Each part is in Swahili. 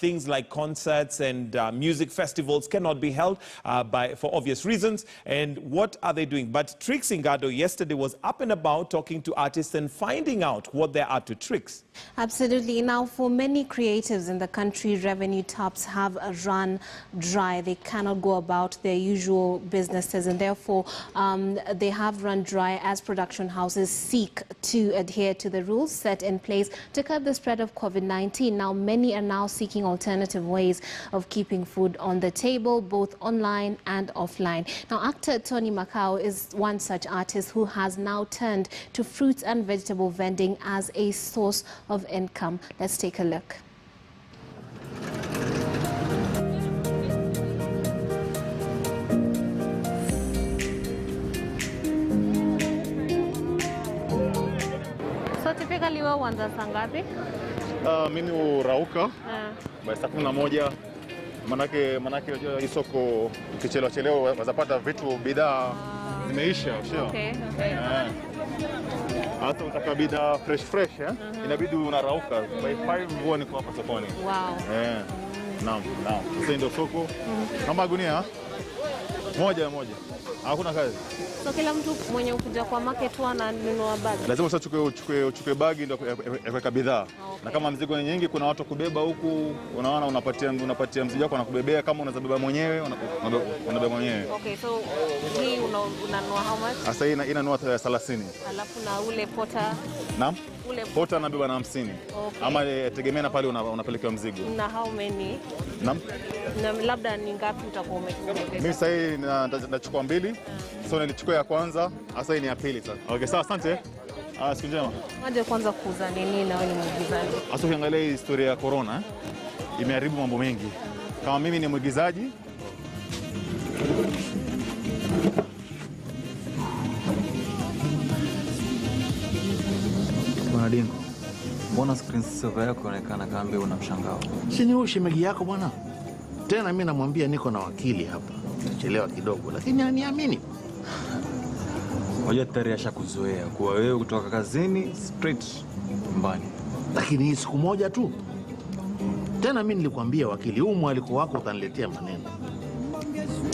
things like concerts and music festivals cannot be held for obvious reasons. And what are they doing? But Trix Ingado yesterday was up and about talking to artists and finding out what there are to Trix. Absolutely. Now, for many creatives in the country, revenue taps have run dry. They cannot go about their usual businesses, and therefore they have run dry as production houses seek to adhere to the rules set in place to curb the spread of COVID-19. Now, many are now seeking alternative ways of keeping food on the table, both online and offline. Now, actor Tony Macau is one such artist who has now turned to fruits and vegetable vending as a source of income. Let's take a look. So typically wewe huanza saa ngapi? Mimi urauka saa 11. Manake hii soko ukichelewa wazapata vitu bidhaa zimeisha, sio? Okay. Hata utaka bidhaa fresh inabidi unarauka by 5 huwa niko hapa sokoni. Wow. Naam. Sasa ndio soko. Kama gunia moja. Hakuna kazi. So kila mtu mwenye ukuja kwa market huwa ananunua bag. Lazima sasa uchukue bagi ndio kuweka bidhaa. Okay. Na kama mzigo nyingi kuna watu kubeba huku, unaona unapatia mzigo wako anakubebea, kama unaweza beba mwenyewe unabeba mwenyewe. Okay, so hii unanunua how much? Sasa hii inanunua 30. Alafu na ule pota? Naam. Pota anabeba na 50. Okay. Ama tegemea na pale unapelekea mzigo. Na how many? Naam. Na labda ni ngapi utakuwa umepesa? Mimi sasa hii nachukua 2. So nilichukua ya kwanza, sasa hii ni ya pili sasa. Okay, sawa, asante. Siku njema. Waje kwanza kuuza nini na wewe ni mwigizaji? Sasa ukiangalia historia ya corona imeharibu mambo mengi. Kama mimi ni mwigizaji, Bwana Dingo, mbona screen saver yako inaonekana kama una mshangao? Si ni ushemegi yako bwana. Tena mimi namwambia niko na wakili hapa. Chelewa kidogo lakini aniamini. Hoja tayari ashakuzoea kuwa wewe kutoka kazini straight nyumbani. Lakini hii siku moja tu. Tena mimi nilikwambia wakili, huu mwaliko wako utaniletea maneno.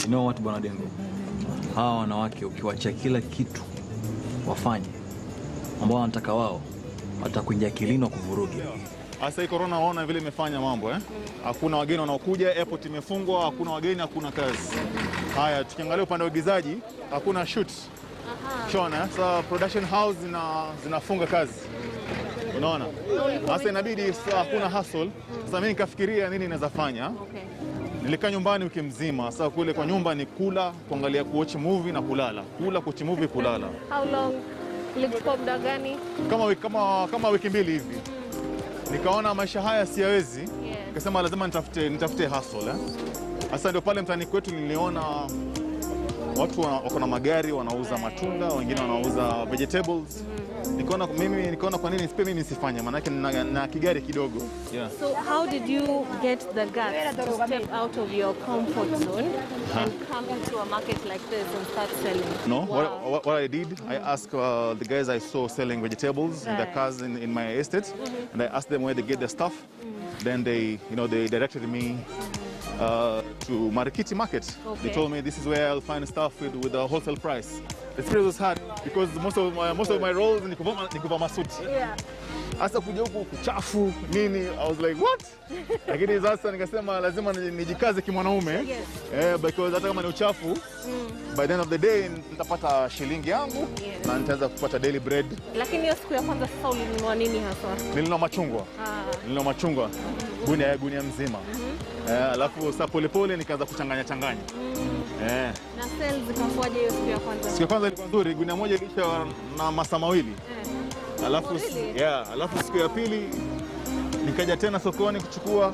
You know what Bwana Dingo? Hawa wanawake ukiwacha kila kitu wafanye ambao wanataka wao, watakuingia kilino kuvurugia. Sasa hii corona waona vile imefanya mambo Hakuna wageni wanaokuja, airport imefungwa, hakuna wageni, hakuna kazi. Haya, tukiangalia upande wa uigizaji, hakuna shoot. Shona, so production house zinafunga kazi. Unaona? Sasa inabidi hakuna hustle. Sasa mimi nikafikiria nini naweza fanya. Nilikaa nyumbani wiki mzima. Sasa kule kwa nyumba ni kula, kuangalia kuwatch movie na kulala. Kula, kuwatch movie, kulala. How long? Ilikuwa muda gani? Kama wiki 2 hivi. Nikaona maisha haya siyawezi. Nikasema lazima nitafute hustle. Sasa ndio pale mtaani kwetu niliona watu wako na magari wanauza matunda, wengine wanauza vegetables. Nikaona kwa nini mimi nisifanye, maana yake na kigari kidogo. So how did you get the guts to step out of your comfort zone and come into a market like this and start selling? No, wow. What I did, I asked the guys I saw selling vegetables in the cars in my estate, and I asked them where they get the stuff. Then they directed me to Marikiti Market. Okay. They told me this is where I'll find stuff with a wholesale price. The experience was hard because most of my roles ni kuvaa masuti. Asa kuja huku kuchafu nini, I was like what? Lakini sasa nikasema lazima nijikaze kimwanaume. Because hata kama ni uchafu, by the end of the day nitapata shilingi yangu na nitaweza kupata daily bread. Lakini hiyo siku ya kwanza sasa ulinunua nini hasa? Nilinunua machungwa. Gunia mzima. Alafu sasa polepole nikaanza kuchanganya. Na sales zikafuaje hiyo siku ya kwanza? Siku ya kwanza ilikuwa nzuri, gunia moja ilisha na masaa 2. Alafu siku ya pili nikaja tena sokoni kuchukua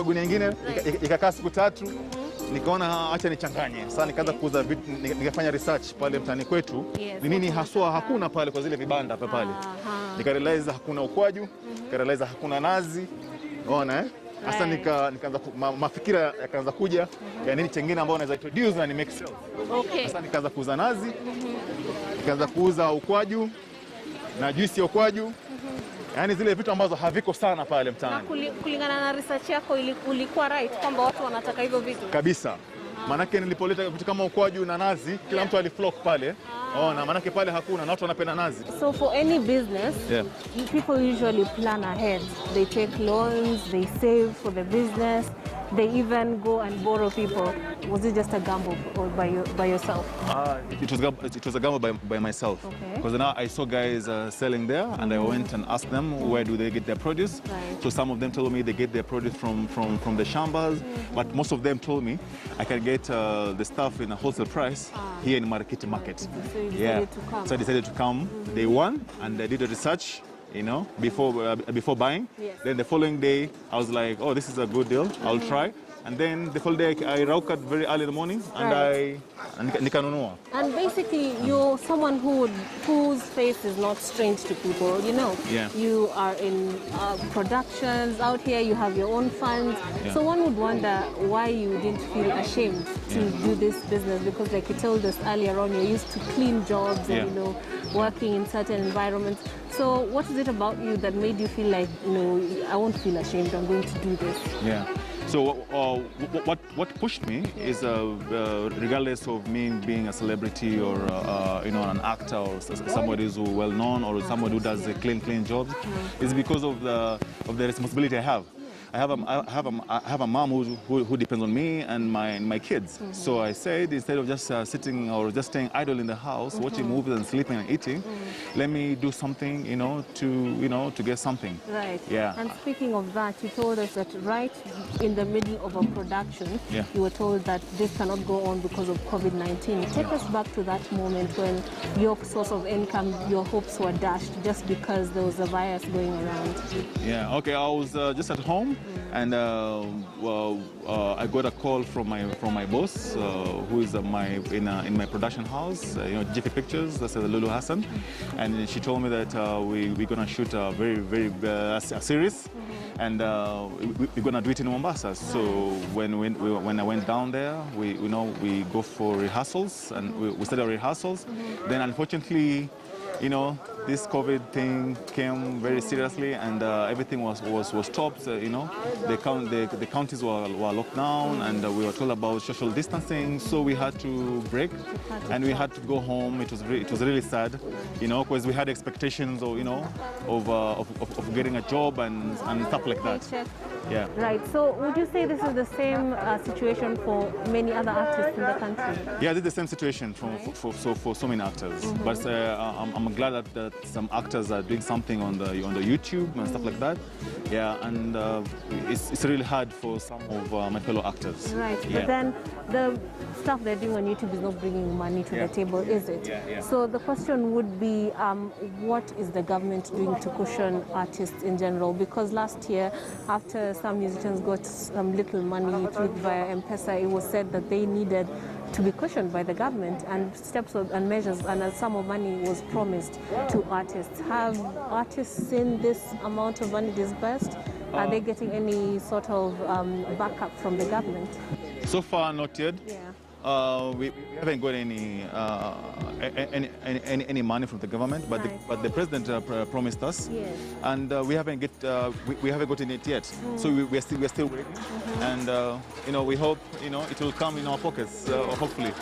gunia nyingine, ikakaa siku 3. Nikaona acha nichanganye. Sasa nikaanza kuuza vitu, nikafanya research pale mtaani kwetu. Ni nini haswa hakuna pale kwa zile vibanda pale. Nikarealize hakuna ukwaju, nikarealize hakuna nazi. Unaona Sasa nikaanza mafikira yakaanza kuja ya nini chengine ambao naweza introduce na ni make sales. Okay. Sasa nikaanza kuuza nazi, nikaanza kuuza ukwaju na juice ya ukwaju. Yaani zile vitu ambazo haviko sana pale mtaani. Na kulingana na research yako ulikuwa right kwamba watu wanataka hivyo vitu? Kabisa. Manake nilipoleta vitu kama ukwaju na nazi, kila mtu aliflock pale. Na manake pale hakuna na watu wanapenda nazi. So for any business, people usually plan ahead. They take loans, they save for the business. They even go and borrow people. Was it just a gamble or by yourself? It was a gamble by myself. Because now I saw guys selling there, and I went and asked them where do they get their produce. So some of them told me they get their produce from the shambas, but most of them told me I can get the stuff in a wholesale price here in Marikiti Market. So you decided to come. So I decided to come day one, and I did a research, you know, before buying. Then the following day, I was like, oh, this is a good deal. I'll try. And then the whole day, I raukat very early in the morning, and nikanunua. And basically, you're someone whose face is not strange to people, you know. You are in productions out here, you have your own funds. So one would wonder why you didn't feel ashamed to do this business, because like you told us earlier on, you're used to clean jobs and, you know, working in certain environments. So what is it about you that made you feel like, you know, I won't feel ashamed, I'm going to do this? So what pushed me is regardless of me being a celebrity or you know, an actor or somebody who's well known or somebody who does clean jobs, is because of the responsibility I have. I have a mom who depends on me and my kids. So I said, instead of just sitting or just staying idle in the house, watching movies and sleeping and eating, let me do something, you know, to get something. Right. Yeah. And speaking of that, you told us that right in the middle of a production, you were told that this cannot go on because of COVID-19. Take us back to that moment when your source of income, your hopes were dashed just because there was a virus going around. Yeah. Okay. I was just at home. And I got a call from my boss, who is in my production house, you know, GP Pictures. That's Lulu Hassan, and she told me that we're gonna shoot a very a series, and we're gonna do it in Mombasa. So when I went down there, we go for rehearsals, and we started rehearsals. Then unfortunately, you know, this COVID thing came very seriously, and everything was stopped. You know, the counties were locked down, and we were told about social distancing. So we had to break, and we had to go home. It was really sad, you know, because we had expectations of, you know, of getting a job and stuff like that. Yeah. Right. So would you say this is the same situation for many other artists in the country? Yeah, this is the same situation for so many actors. But I'm glad that some actors are doing something on the YouTube and stuff like that. Yeah, and it's really hard for some of my fellow actors. Right. But then the stuff they're doing on YouTube is not bringing money to the table, is it? So the question would be, what is the government doing to cushion artists in general? Because last year, after some musicians got some little money via M-Pesa, it was said that they needed to be cushioned by the government, and steps and measures and a sum of money was promised to artists. Have artists seen this amount of money disbursed? Are they getting any sort of backup from the government? So far, not yet. We haven't got any money from the government, but the president promised us, and we haven't gotten it yet. So we're still waiting, and you know, we hope, you know, it will come in our pockets, hopefully.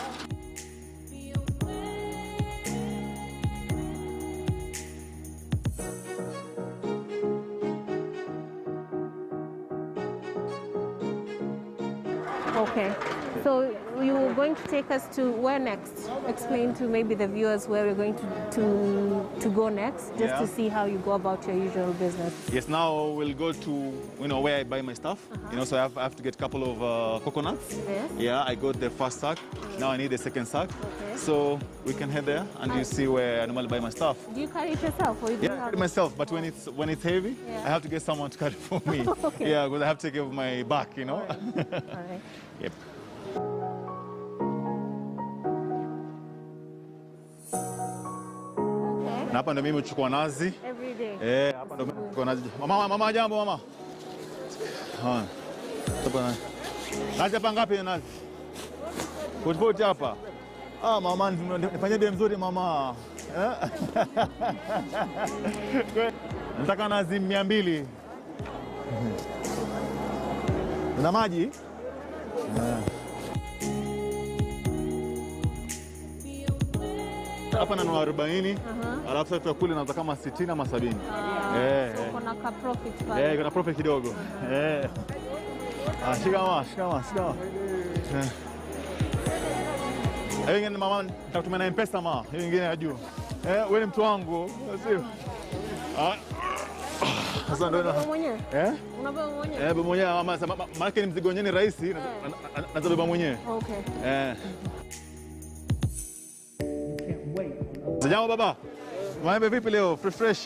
Okay, so you were going to take us to where next? Explain to maybe the viewers where we're going to go next, just to see how you go about your usual business. Yes, now we'll go to, you know, where I buy my stuff. You know, so I have to get a couple of coconuts. Yeah, I got the first sack. Now I need the second sack. So we can head there, and you see where I normally buy my stuff. Do you carry it yourself, or you I carry it myself, but when it's heavy, I have to get someone to carry it for me. Yeah, because I have to take care of my back, you know. All right. Yep. Na hapa ndo mimi uchukua nazi. Every day. Hapa ndo mimi uchukua nazi. Mama jambo mama. Hapa. Nazi hapa ngapi nazi? Kutofauti hapa. Mama nifanyie bei mzuri mama. Nataka nazi 200. Na maji? Hapa nanunua 40, alafu sasa kule nauza kama 60 ama 70. Kuna ka profit pale. Kuna profit kidogo. Shikamoo. Hiyo ingine mama nitakutumia na M-Pesa mama. Hiyo ingine ya juu. Wewe ni mtu wangu, sio? Sasa ndio mwenyewe. Unabeba mwenyewe? Beba mwenyewe mama, maana ni mzigo wenyewe ni rahisi, nazabeba mwenyewe. Okay. Jambo baba. Maembe vipi leo? Fresh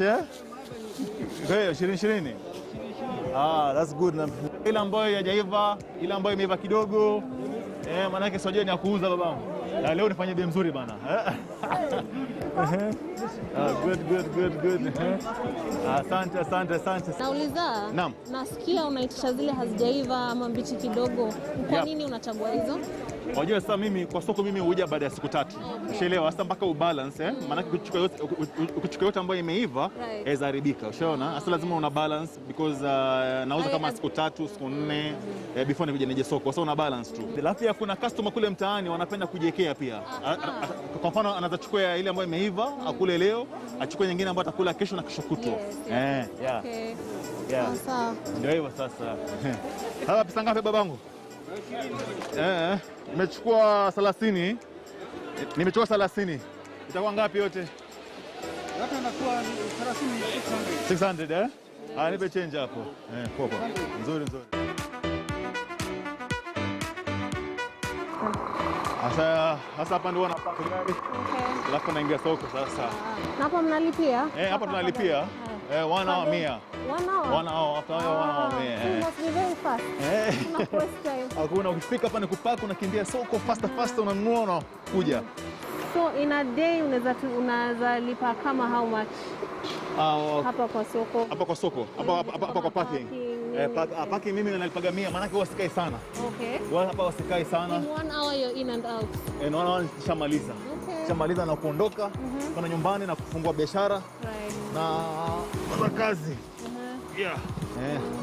Kwa 20. That's good. Ile ambayo hajaiva, ile ambayo imeiva kidogo. Maana yake sio ni ya kuuza babangu. Leo nifanye bei mzuri bana. Good. Asante. Nauliza, nasikia unaitisha zile hazijaiva ama mbichi kidogo. Kwa nini unachagua hizo? Unajua sasa mimi kwa soko mimi huja baada ya siku 3. Ushaelewa sasa mpaka ubalance maana ukichukua yote ambayo imeiva inaweza haribika. Ushaona? Sasa lazima una balance because nauza kama siku 3, siku 4 before nije soko. Sasa una balance tu. Alafu kuna customer kule mtaani wanapenda kujiwekea pia. Kwa mfano anaweza chukua ile ambayo imeiva akule leo, achukue nyingine ambayo atakula kesho na kesho kutwa. Okay. Sawa. Ndio hivyo sasa. Hapa pesa ngapi babangu? Nimechukua 30. Nimechukua 30. Itakuwa ngapi yote? Yote inakuwa 600 nipe change hapo. Poa. Nzuri. Sasa hapa ndio wanapaka gari. Alafu naingia soko sasa. Na hapa mnalipia? Hapa tunalipia. 1 hour 100. 1 hour after 1 hour 100. Must be very fast. Not waste time. Hakuna ukifika hapa ni kupaka, unakimbia soko faster unanunua na kuja. So in a day unaweza lipa kama how much? Hapa kwa soko. Hapa kwa parking. Parking mimi nalipaga 100 maana yake wasikai sana. Okay. Hapa wasikai sana. In 1 hour you're in and out. In 1 hour nishamaliza. Okay. Nishamaliza na kuondoka kwenda nyumbani na kufungua biashara. Na kazi.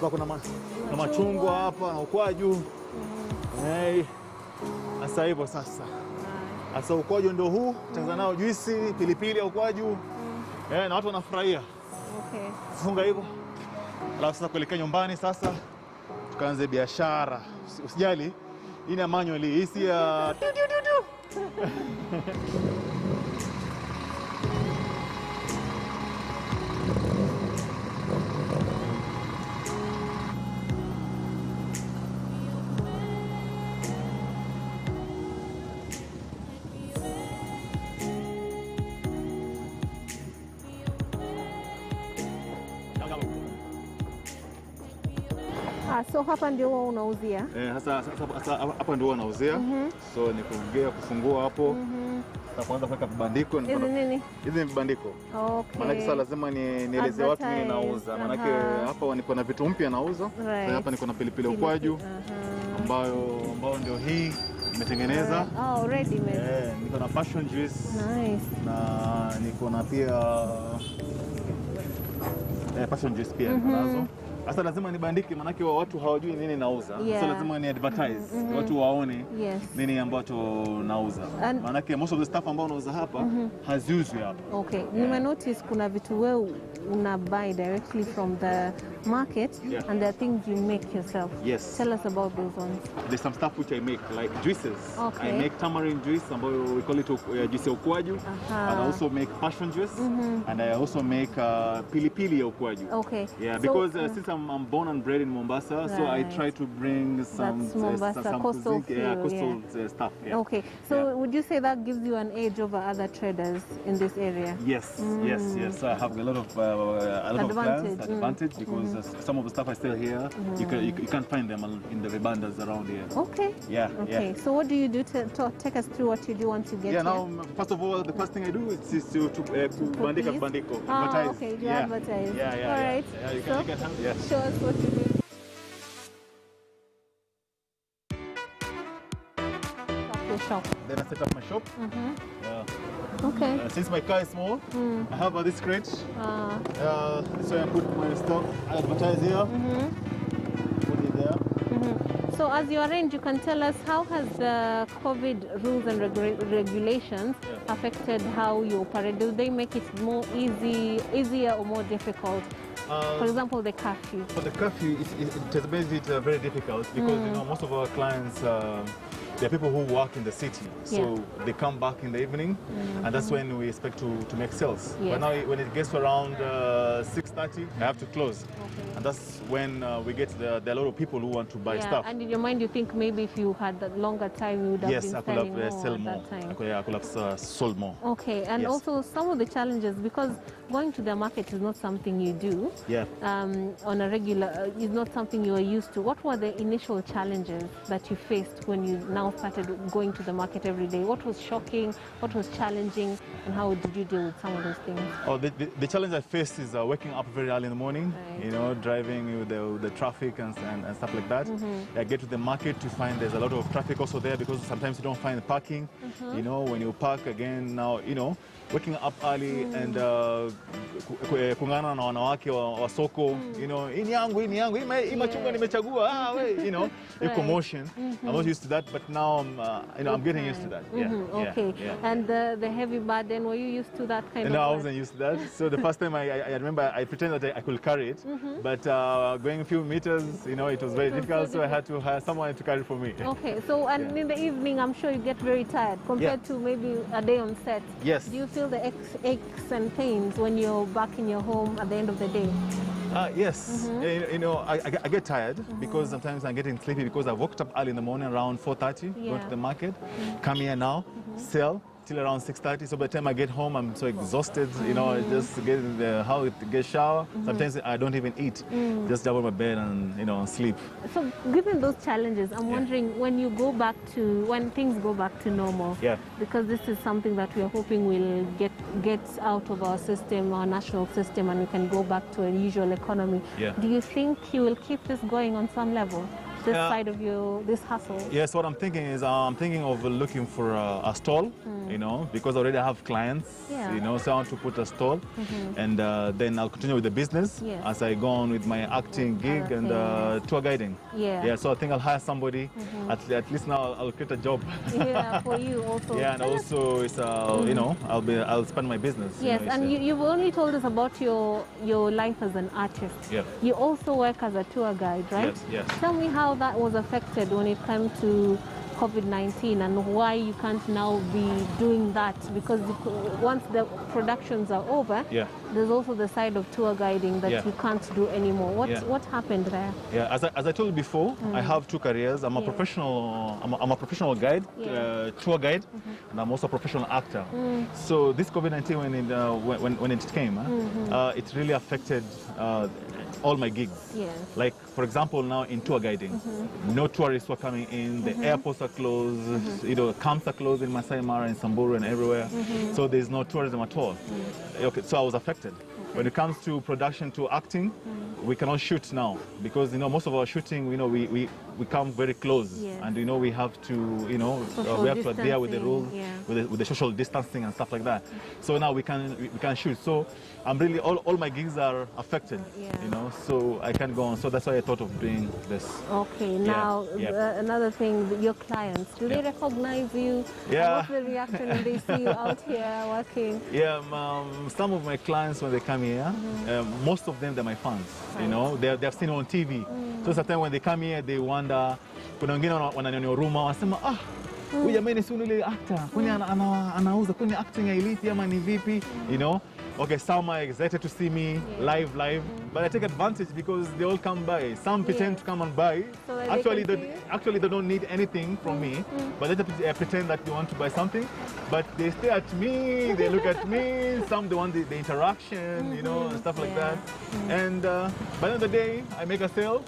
Kuna machungwa hapa na ukwaju. Sasa hivyo sasa. Sasa ukwaju ndio huu, tengeneza nao juisi, pilipili ya ukwaju. Na watu wanafurahia. Okay. Funga hivyo. Alafu sasa kuelekea nyumbani sasa tukaanze biashara. Usijali. Hii ni manual hii si ya So hapa ndio huwa unauzia? Sasa hapa ndio wanauzia. So ni kuongea kufungua hapo. Sasa kwanza kuweka vibandiko. Hizi nini? Hizi ni vibandiko. Okay. Maana sasa lazima nieleze watu nini nauza. Maana hapa niko na vitu mpya nauza. Sasa hapa niko na pilipili ukwaju ambayo ndio hii nimetengeneza. Ready made. Niko na passion juice. Nice. Na niko na pia passion juice pia nazo. Sasa lazima nibandike maana watu hawajui nini nauza. Sasa lazima ni advertise. Watu waone nini ambacho nauza. Maana most of the stuff ambao nauza hapa haziuzwi hapa. Okay. Nime notice kuna vitu wewe una buy directly from the market and there are things you make yourself. Yes. Tell us about those ones. There's some stuff which I make like juices. Okay. I make tamarind juice ambayo we call it juice ya ukwaju. And I also make passion juice and I also make pilipili ya ukwaju. Okay. Yeah, because since I'm born and bred in Mombasa, so I try to bring some coastal stuff. Yeah. Okay. So would you say that gives you an edge over other traders in this area? Yes. So I have a lot of advantage because some of the stuff I sell here, you can't find them in the vibandas around here. Okay. Yeah. So what do you do to take us through what you do once you get here? Now, first of all, the first thing I do is to bandiko. Advertise. Okay. You advertise. Yeah. All right. Yeah, you can help. Yeah. Show us what you do. Shop. Then I set up my shop. Okay. Since my car is small, I have this crate. This way I put my stock. I advertise here. Put it there. So as you arrange, you can tell us how has the COVID rules and regulations affected how you operate? Do they make it more easier or more difficult? For example, the curfew. For the curfew, it has made it very difficult because you know most of our clients. There are people who work in the city, so they come back in the evening, and that's when we expect to make sales. But now when it gets to around 6:30, I have to close. And that's when we get there are a lot of people who want to buy stuff. And in your mind, you think maybe if you had that longer time, you would have been selling more at that time. I could have sold more. Okay, and also some of the challenges, because going to the market is not something you do on a regular, is not something you are used to. What were the initial challenges that you faced when you now started going to the market every day? What was shocking, what was challenging, and how did you deal with some of those things? Oh, the challenge I faced is waking up very early in the morning, you know, driving with the traffic and stuff like that. I get to the market to find there's a lot of traffic also there because sometimes you don't find the parking. You know, when you park again now, you know, waking up early and kungana na wanawake wa soko, you know, ini yangu, hii machungwa nimechagua, you know, commotion. I'm not used to that, but now you know, I'm getting used to that. Okay. And the heavy burden, were you used to that kind of? No, I wasn't used to that. So the first time I remember I pretended that I could carry it, but going a few meters, you know, it was very difficult. So I had to hire someone to carry it for me. Okay. So and in the evening, I'm sure you get very tired compared to maybe a day on set. Yes. Do you feel the aches and pains when you're back in your home at the end of the day? Yes. You know, I get tired because sometimes I'm getting sleepy because I woke up early in the morning around 4:30, go to the market, come here now, sell till around 6:30. So by the time I get home, I'm so exhausted. You know, I just get in the house, get shower. Sometimes I don't even eat. Just jump on my bed and sleep. So given those challenges, I'm wondering when things go back to normal. Because this is something that we are hoping will get out of our system, our national system, and we can go back to a usual economy. Do you think you will keep this going on some level? This side of this hustle? Yes, what I'm thinking is I'm thinking of looking for a stall, you know, because I already have clients, you know, so I want to put a stall and then I'll continue with the business as I go on with my acting gig and tour guiding. So I think I'll hire somebody, at least now I'll create a job. For you also. And also it's, you know, I'll expand my business. Yes, and you've only told us about your life as an artist. You also work as a tour guide, right? Yes. Tell me how that was affected when it came to COVID-19 and why you can't now be doing that, because once the productions are over, there's also the side of tour guiding that you can't do anymore. What happened there? As I told you before, I have two careers. I'm a professional. I'm a professional guide, tour guide, and I'm also a professional actor. So this COVID-19, when it came, it really affected all my gigs. Like, for example, now in tour guiding, no tourists were coming in, the airports are closed, you know, camps are closed in Masai Mara, in Samburu and everywhere. So there's no tourism at all. Okay, so I was affected. When it comes to production, to acting, we cannot shoot now because, you know, most of our shooting, you know, we come very close and, you know, we have to, you know, we have to adhere with the rules, with the social distancing and stuff like that. So now we can shoot. So I'm really, all my gigs are affected, you know, so I can't go on. So that's why I thought of doing this. Okay, now another thing, your clients, do they recognize you? What's the reaction when they see you out here working? Some of my clients, when they come here, most of them, they're my fans, you know, they've seen on TV. So sometimes when they come here, they wonder, kuna wengine wananiona wanasema, huyu jamani si yule actor, kwani anauza, kwani acting hailipi ama ni vipi, you know. Okay, some are excited to see me live, but I take advantage because they all come by. Some pretend to come and buy. So actually, they don't need anything from me, but they pretend that they want to buy something. But they stare at me, they look at me. Some they want the interaction, you know, and stuff like that. And by the end of the day, I make a sale.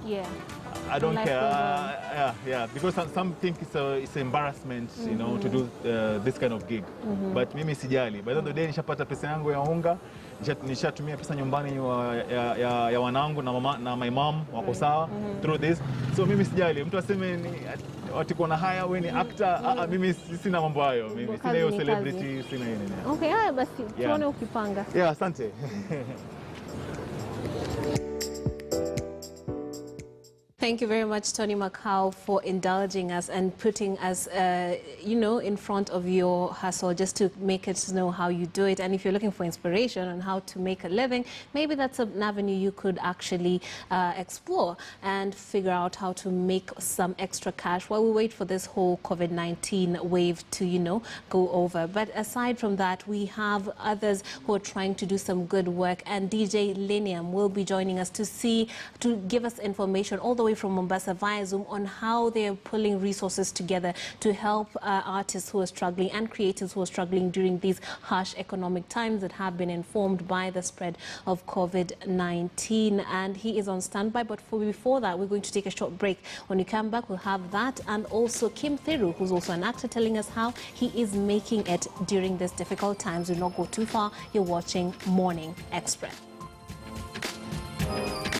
I don't care. Because some think it's an embarrassment, you know, to do this kind of gig. But mimi sijali. By the end of the day, nishapata pesa yangu ya unga. nishatumia pesa nyumbani ya wanangu na mama na my mom wako sawa through this. So mimi sijali mtu aseme ni watiko na haya wewe ni actor, mimi sina mambo hayo, mimi sina hiyo celebrity, sina nini. Okay, haya basi tuone ukipanga. Yeah, asante. Thank you very much, Tony Macau, for indulging us and putting us, in front of your hustle just to make us know how you do it. And if you're looking for inspiration on how to make a living, maybe that's an avenue you could actually explore and figure out how to make some extra cash while we wait for this whole COVID-19 wave to, go over. But aside from that, we have others who are trying to do some good work. And DJ Linium will be joining us to give us information all the way from Mombasa via Zoom on how they are pulling resources together to help artists who are struggling and creators who are struggling during these harsh economic times that have been informed by the spread of COVID-19. And he is on standby, but before that, we're going to take a short break. When we come back, we'll have that and also Kim Thiru, who's also an actor, telling us how he is making it during these difficult times. Do not go too far. You're watching Morning Express.